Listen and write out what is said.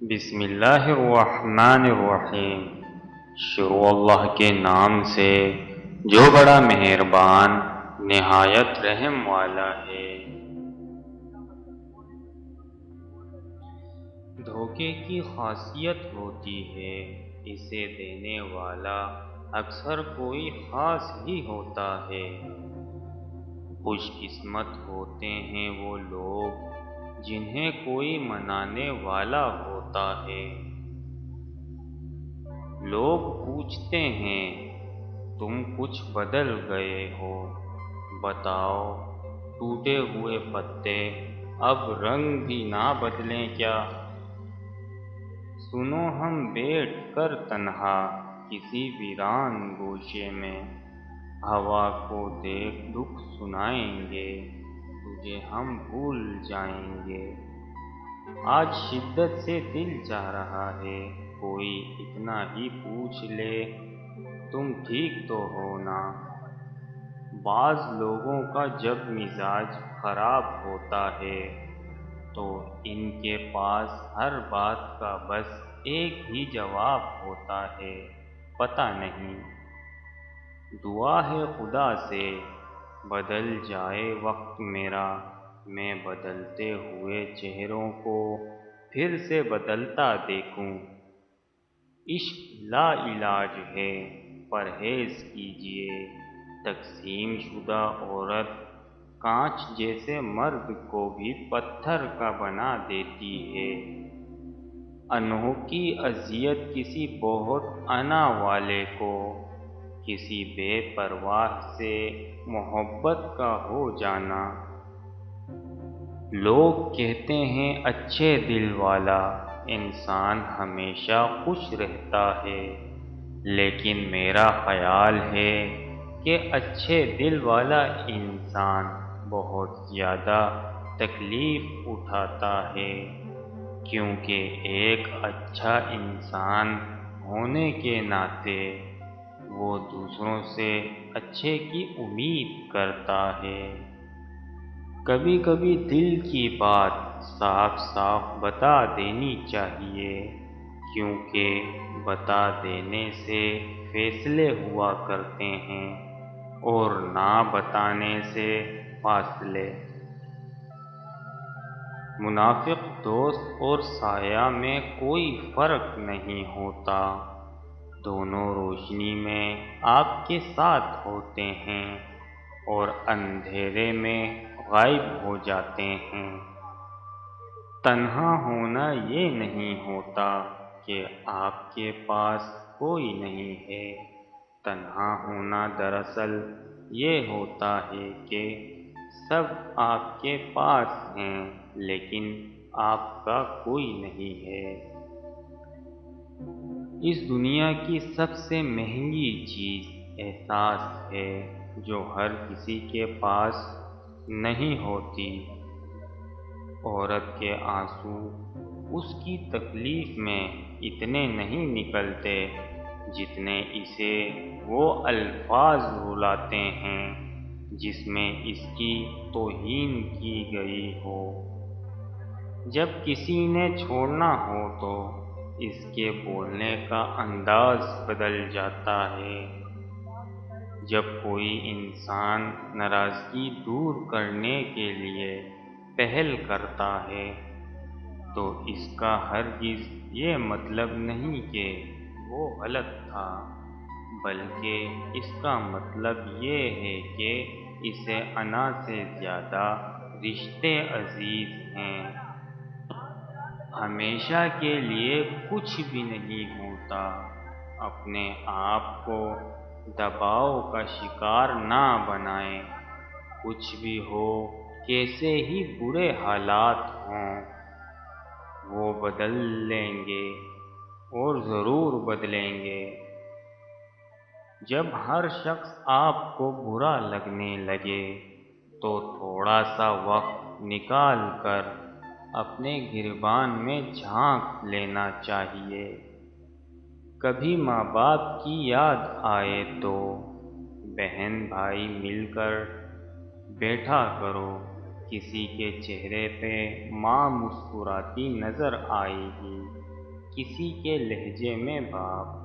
بسم اللہ الرحمن الرحیم۔ شروع اللہ کے نام سے جو بڑا مہربان نہایت رحم والا ہے۔ دھوکے کی خاصیت ہوتی ہے، اسے دینے والا اکثر کوئی خاص ہی ہوتا ہے۔ خوش قسمت ہوتے ہیں وہ لوگ جنہیں کوئی منانے والا ہوتا ہے۔ لوگ پوچھتے ہیں تم کچھ بدل گئے ہو، بتاؤ ٹوٹے ہوئے پتے اب رنگ بھی نہ بدلیں کیا؟ سنو ہم بیٹھ کر تنہا کسی ویران گوشے میں، ہوا کو دیکھ دکھ سنائیں گے، تجھے ہم بھول جائیں گے۔ آج شدت سے دل چاہ رہا ہے کوئی اتنا ہی پوچھ لے تم ٹھیک تو ہو نا؟ بعض لوگوں کا جب مزاج خراب ہوتا ہے تو ان کے پاس ہر بات کا بس ایک ہی جواب ہوتا ہے، پتہ نہیں۔ دعا ہے خدا سے بدل جائے وقت میرا، میں بدلتے ہوئے چہروں کو پھر سے بدلتا دیکھوں۔ عشق لا علاج ہے، پرہیز کیجیے۔ تقسیم شدہ عورت کانچ جیسے مرد کو بھی پتھر کا بنا دیتی ہے۔ انوکھی اذیت کسی بہت انا والے کو کسی بے پرواہ سے محبت کا ہو جانا۔ لوگ کہتے ہیں اچھے دل والا انسان ہمیشہ خوش رہتا ہے، لیکن میرا خیال ہے کہ اچھے دل والا انسان بہت زیادہ تکلیف اٹھاتا ہے، کیونکہ ایک اچھا انسان ہونے کے ناطے وہ دوسروں سے اچھے کی امید کرتا ہے۔ کبھی کبھی دل کی بات صاف صاف بتا دینی چاہیے، کیونکہ بتا دینے سے فیصلے ہوا کرتے ہیں اور نہ بتانے سے فاصلے۔ منافق دوست اور سایہ میں کوئی فرق نہیں ہوتا، دونوں روشنی میں آپ کے ساتھ ہوتے ہیں اور اندھیرے میں غائب ہو جاتے ہیں۔ تنہا ہونا یہ نہیں ہوتا کہ آپ کے پاس کوئی نہیں ہے، تنہا ہونا دراصل یہ ہوتا ہے کہ سب آپ کے پاس ہیں لیکن آپ کا کوئی نہیں ہے۔ اس دنیا کی سب سے مہنگی چیز احساس ہے جو ہر کسی کے پاس نہیں ہوتی۔ عورت کے آنسو اس کی تکلیف میں اتنے نہیں نکلتے جتنے اسے وہ الفاظ رلاتے ہیں جس میں اس کی توہین کی گئی ہو۔ جب کسی نے چھوڑنا ہو تو اس کے بولنے کا انداز بدل جاتا ہے۔ جب کوئی انسان ناراضگی دور کرنے کے لیے پہل کرتا ہے تو اس کا ہرگز یہ مطلب نہیں کہ وہ غلط تھا، بلکہ اس کا مطلب یہ ہے کہ اسے انا سے زیادہ رشتے عزیز ہیں۔ ہمیشہ کے لیے کچھ بھی نہیں ہوتا، اپنے آپ کو دباؤ کا شکار نہ بنائیں۔ کچھ بھی ہو، کیسے ہی برے حالات ہوں، وہ بدل لیں گے اور ضرور بدلیں گے۔ جب ہر شخص آپ کو برا لگنے لگے تو تھوڑا سا وقت نکال کر اپنے گریبان میں جھانک لینا چاہیے۔ کبھی ماں باپ کی یاد آئے تو بہن بھائی مل کر بیٹھا کرو، کسی کے چہرے پہ ماں مسکراتی نظر آئے گی۔ کسی کے لہجے میں باپ،